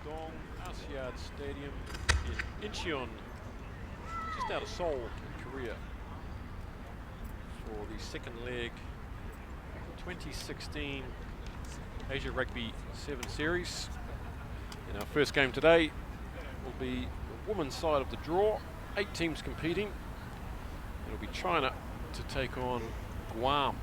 Dong Asiad Stadium in Incheon, just out of Seoul in Korea, for the second leg 2016 Asia Rugby 7 Series. And our first game today will be the women's side of the draw, 8 teams competing. It'll be China to take on Guam.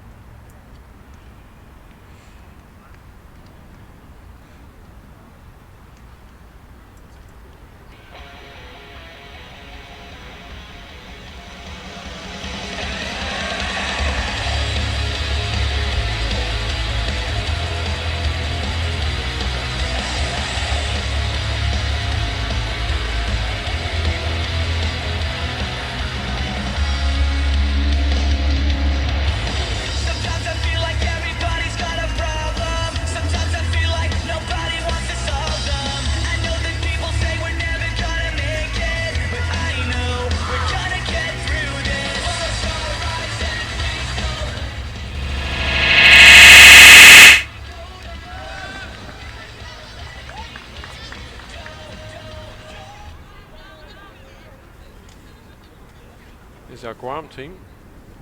Here's our Guam team.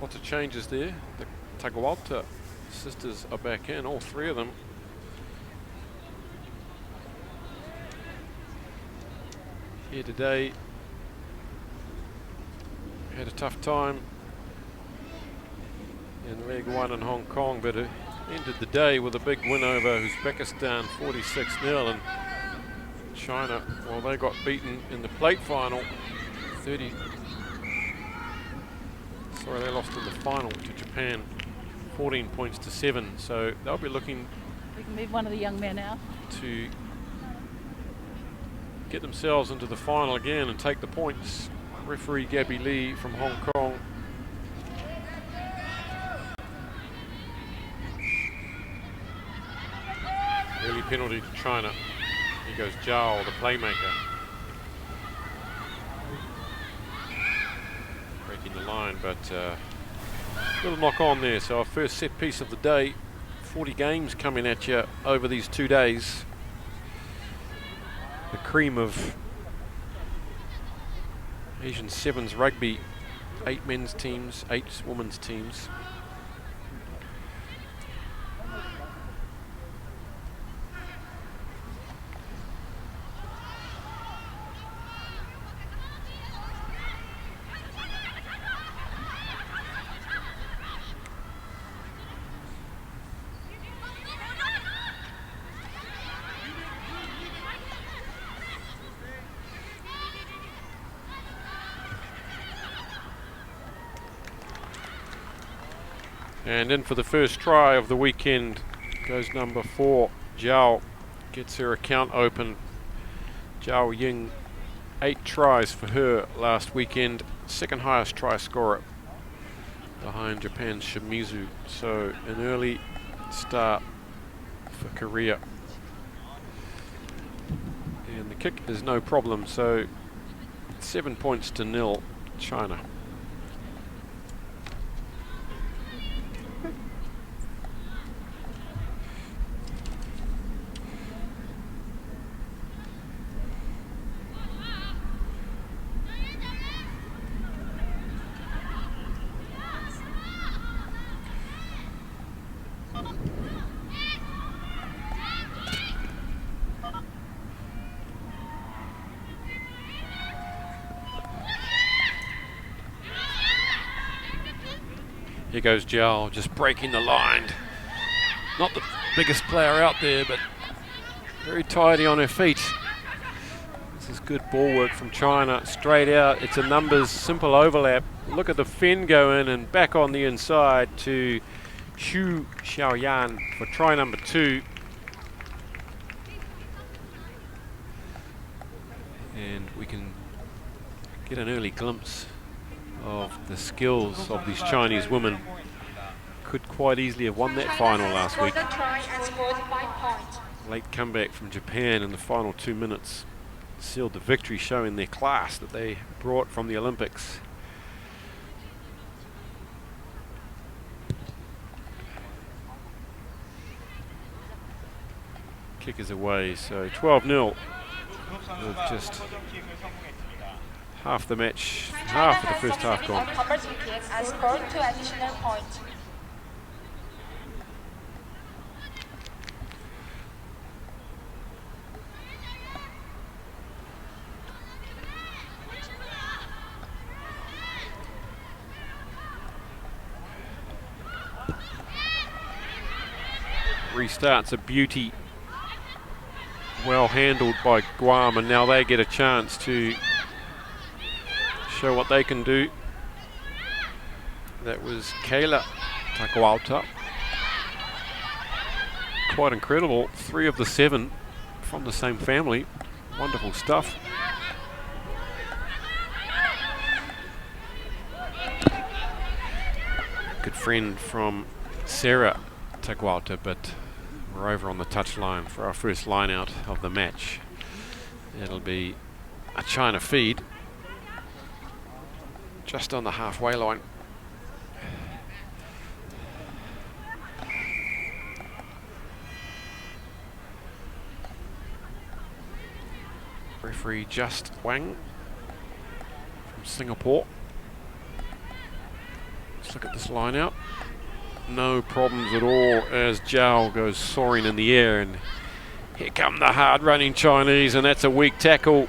Lots of changes there. The Tagualta sisters are back in, all 3 of them. Here today. Had a tough time in leg 1 in Hong Kong, but it ended the day with a big win over Uzbekistan, 46-0, and China, well, they got beaten in the plate final, 30. Sorry, they lost in the final to Japan, 14 points to 7. So they'll be looking. We can move one of the young men out to get themselves into the final again and take the points. Referee Gabby Lee from Hong Kong. Early penalty to China. Here goes Zhao, the playmaker. Breaking the line, but little knock on there. So our first set piece of the day. 40 games coming at you over these 2 days. The cream of Asian Sevens rugby. 8 men's teams, 8 women's teams. And in for the first try of the weekend goes number 4, Zhao. Gets her account open. Zhao Ying, 8 tries for her last weekend. Second highest try scorer behind Japan's Shimizu. So an early start for Korea. And the kick is no problem. So 7 points to 0, China. Here goes Zhao, just breaking the line. Not the biggest player out there, but very tidy on her feet. This is good ball work from China. Straight out, it's a numbers, simple overlap. Look at the fin go in and back on the inside to Xu Xiaoyan for try number 2. And we can get an early glimpse of the skills of these Chinese women. Could quite easily have won that final last week. Late comeback from Japan in the final 2 minutes sealed the victory, showing their class that they brought from the Olympics. Kick is away, so 12-0 with just half the match, half of the first half gone. And scored 2 additional points. Restart's a beauty, well handled by Guam, and now they get a chance to show what they can do. That was Kayla Takwauta. Quite incredible, 3 of the 7 from the same family. Wonderful stuff. Good friend from Sarah Takwauta, but we're over on the touchline for our first line out of the match. It'll be a China feed just on the halfway line. Referee Just Wang from Singapore. Let's look at this line out. No problems at all as Zhao goes soaring in the air, and here come the hard running Chinese, and that's a weak tackle,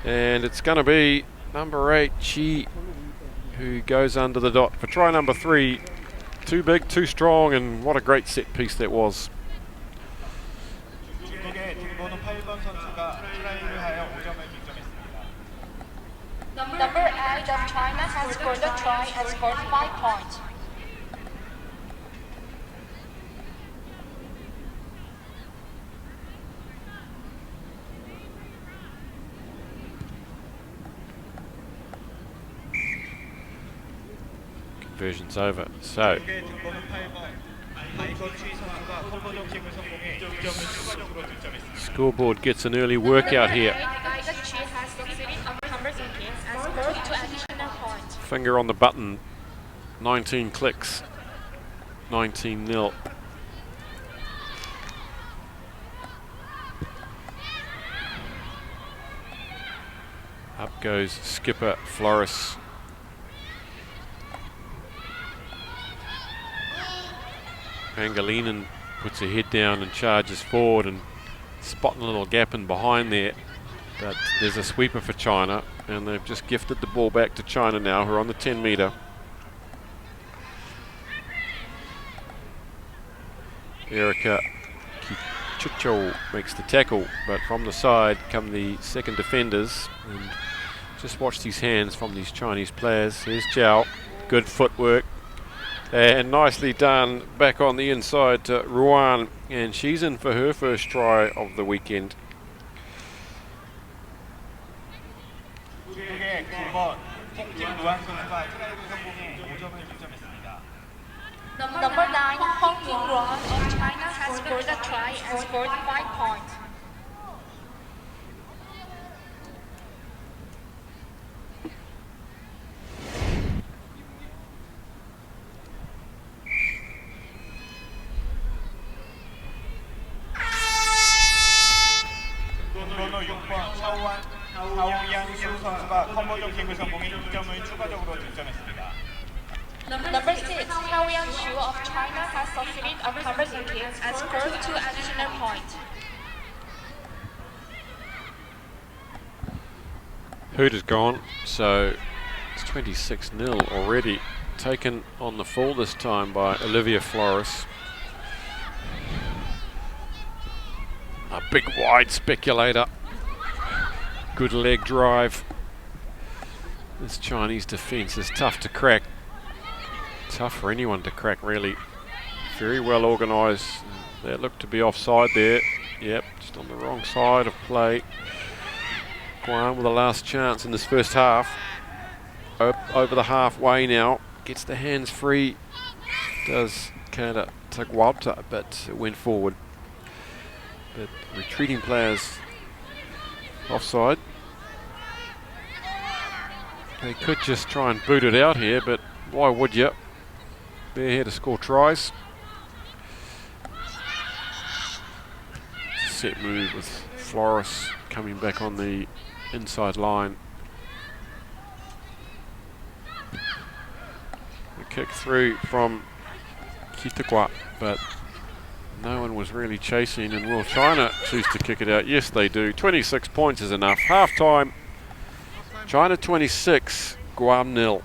and it's going to be number 8 Chi who goes under the dot for try number 3. Too big, too strong, and what a great set piece that was. Number 8 of China has scored a try and scored 5 points. Conversion's over. So scoreboard gets an early workout here. Finger on the button. 19 clicks. 19-0. Up goes skipper Flores. Pangilinan puts her head down and charges forward, and spotting a little gap in behind there. But there's a sweeper for China, and they've just gifted the ball back to China now, who are on the 10 metre. Erika Kichucho makes the tackle, but from the side come the second defenders. And just watch these hands from these Chinese players. Here's Zhao, good footwork. And nicely done back on the inside to Ruan, and she's in for her first try of the weekend. Number 9, Hong King Ruan of China has scored a try and scored 5 points. Number 6, Haoyang Xu of China has succeeded a conversion kick and scored 2 additional points. Hoot is gone, so it's 26-0 already. Taken on the full this time by Olivia Flores. A big wide speculator. Good leg drive. This Chinese defence is tough to crack. Tough for anyone to crack, really. Very well organised. That looked to be offside there. Yep, just on the wrong side of play. Guam with the last chance in this first half. Over the halfway now. Gets the hands free. Does Kayla Takwauta, but it went forward. But retreating players offside. They could just try and boot it out here, but why would you? They're here to score tries. Set move with Flores coming back on the inside line. A kick through from Kitagwa, but no one was really chasing, and will China choose to kick it out? Yes, they do. 26 points is enough. Half time, China 26, Guam 0.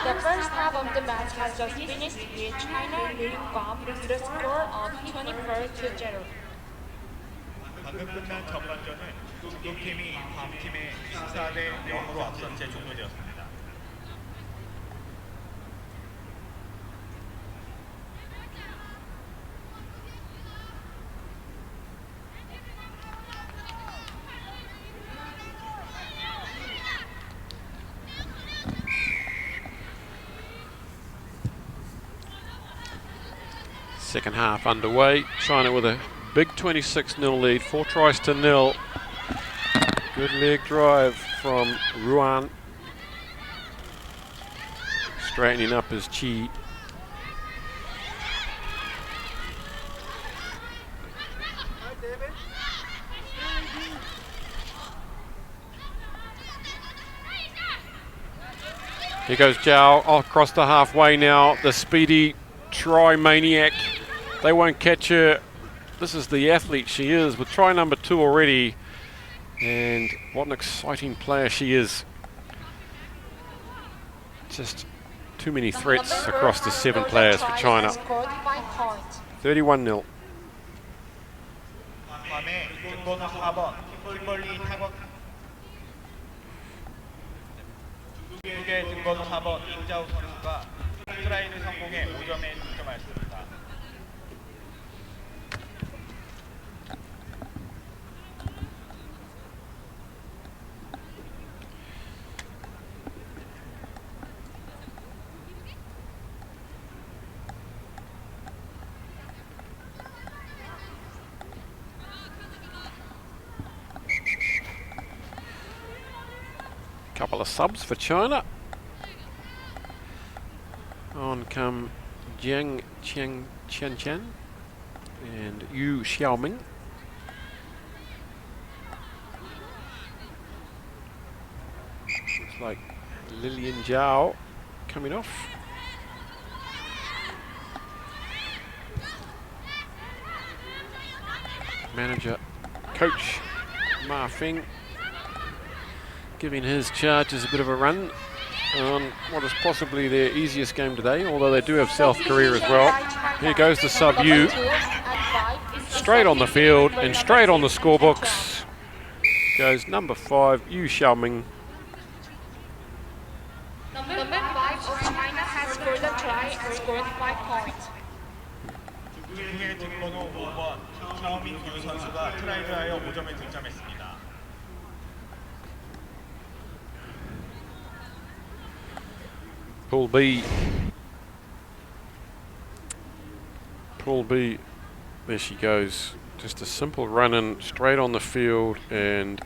The first half of the match has just finished with China leading Guam with a score of 24-0. 방금 끝난 전반전은 두 팀이 괌 팀의 14대 0으로 앞선 채 종료되었습니다. Second half underway. China with a big 26-0 lead, 4 tries to 0. Good leg drive from Ruan. Straightening up his chi. Here goes Zhao across the halfway now. The speedy try maniac. They won't catch her. This is the athlete she is, with try number 2 already. And what an exciting player she is. Just too many threats across the 7 players for China. 31-0. 괌의 등번호 4번 킴벌리 타격 중국의 등번호 4번 임자우 선수가 트라이를 성공해 5점에 득점하였습니다. Couple of subs for China. On come Jiang Chen and Yu Xiaoming. Looks like Lilian Zhao coming off. Manager, coach Ma Feng, giving his charges a bit of a run on what is possibly their easiest game today, although they do have South Korea as well. Here goes the sub Yu, straight on the field and straight on the scorebooks. Goes number 5, Yu Xiaoming. Number 5 of China has scored a try and scored 5 points. 중국의 뒷번호 5번 샤오밍유 선수가 트라이드하여 5점에 득점했습니다. Pool B. Pool B. There she goes. Just a simple run in straight on the field, and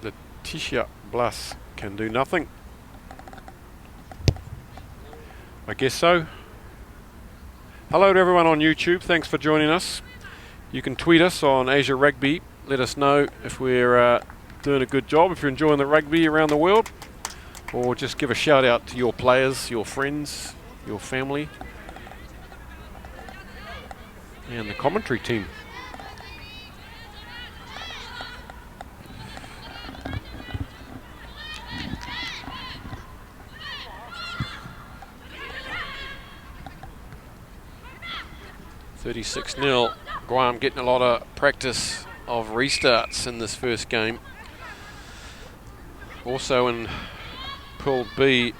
Letitia Blas can do nothing. I guess so. Hello to everyone on YouTube. Thanks for joining us. You can tweet us on Asia Rugby. Let us know if we're doing a good job, if you're enjoying the rugby around the world, or just give a shout out to your players, your friends, your family, and the commentary team. (36-0). Guam getting a lot of practice of restarts in this first game. Also in Pool B,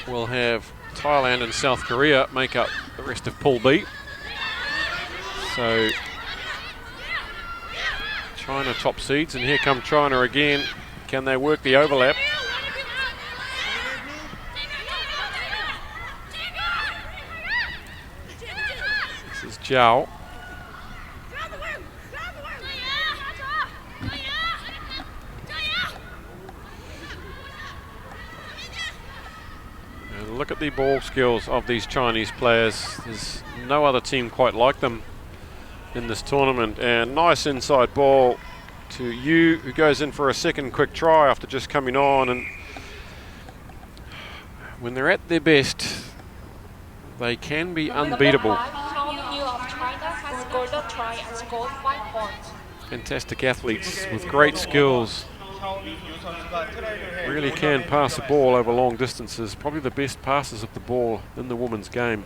we'll have Thailand and South Korea make up the rest of Pool B. So China top seeds, and here come China again. Can they work the overlap? This is Zhao. And look at the ball skills of these Chinese players. There's no other team quite like them in this tournament. And nice inside ball to Yu, who goes in for a second quick try after just coming on. And when they're at their best, they can be unbeatable. Fantastic athletes with great skills. Really can pass the ball over long distances. Probably the best passers of the ball in the women's game.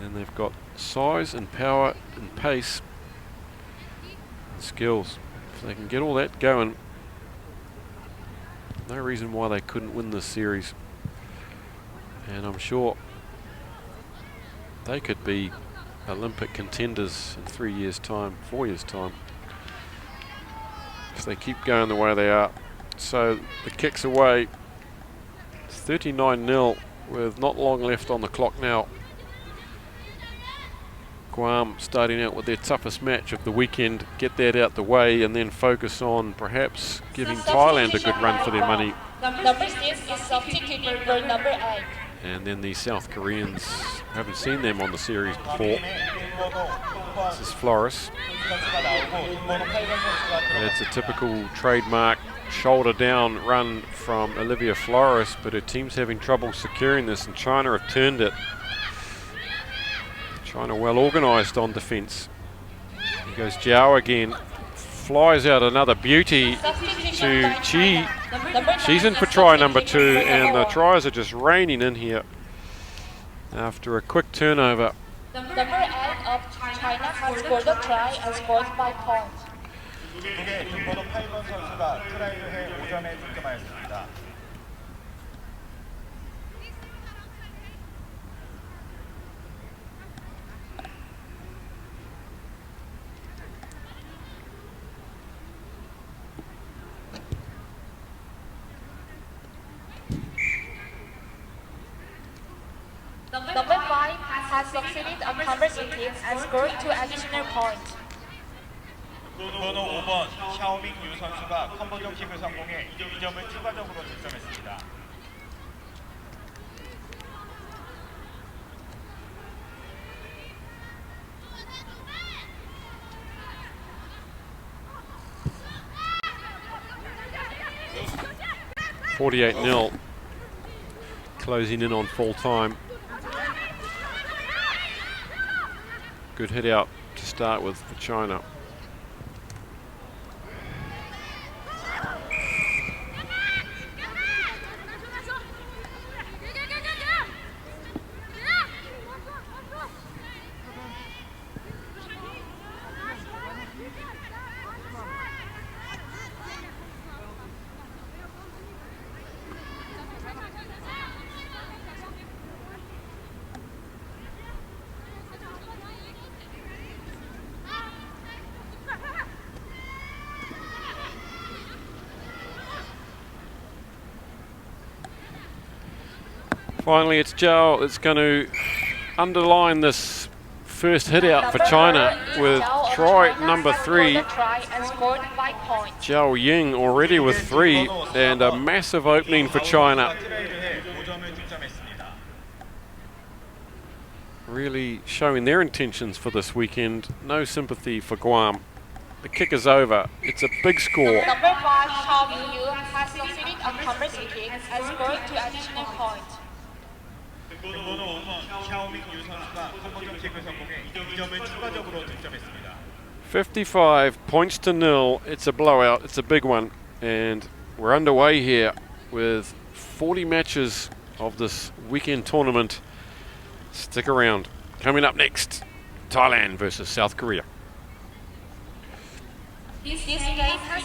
And they've got size and power and pace and skills. If they can get all that going, no reason why they couldn't win this series. And I'm sure they could be Olympic contenders in 3 years' time, 4 years' time, if they keep going the way they are. So the kick's away. It's 39-0 with not long left on the clock now. Guam starting out with their toughest match of the weekend, get that out the way and then focus on perhaps giving Thailand a good run for their money. Number 6 is substituted for number 8. And then the South Koreans, haven't seen them on the series before. This is Flores. It's a typical trademark shoulder down run from Olivia Flores, but her team's having trouble securing this, and China have turned it. China well organised on defence. Here goes Zhao again. Flies out another beauty to Chi. She's in for try number 2, and the tries are just raining in here after a quick turnover. Number 8 of China has scored a try and scored 5 points. 중국의 뒷번호 8번 선수가 트라이드해 5점에 득점하였습니다. Number 5 has succeeded on converting and scored 2 additional points. 번호 5번 샤오밍유 선수가 컨버전 킥을 성공해 2점을 추가적으로 득점했습니다. (48-0), closing in on full time. Good hit out to start with for China. Finally, it's Zhao that's going to underline this first hit out for China with try number 3. Zhao Ying already with 3 and a massive opening for China. Really showing their intentions for this weekend. No sympathy for Guam. The kick is over. It's a big score. Number 5, Xiao Mingyu has succeeded a conversion kick and scored 2 additional points. 번호 5번 샤오밍유 선수가 컨버전 킥을 성공해 2점을 추가적으로 득점했습니다. 55 points to 0. It's a blowout. It's a big one. And we're underway here with 40 matches of this weekend tournament. Stick around. Coming up next, Thailand versus South Korea. This game has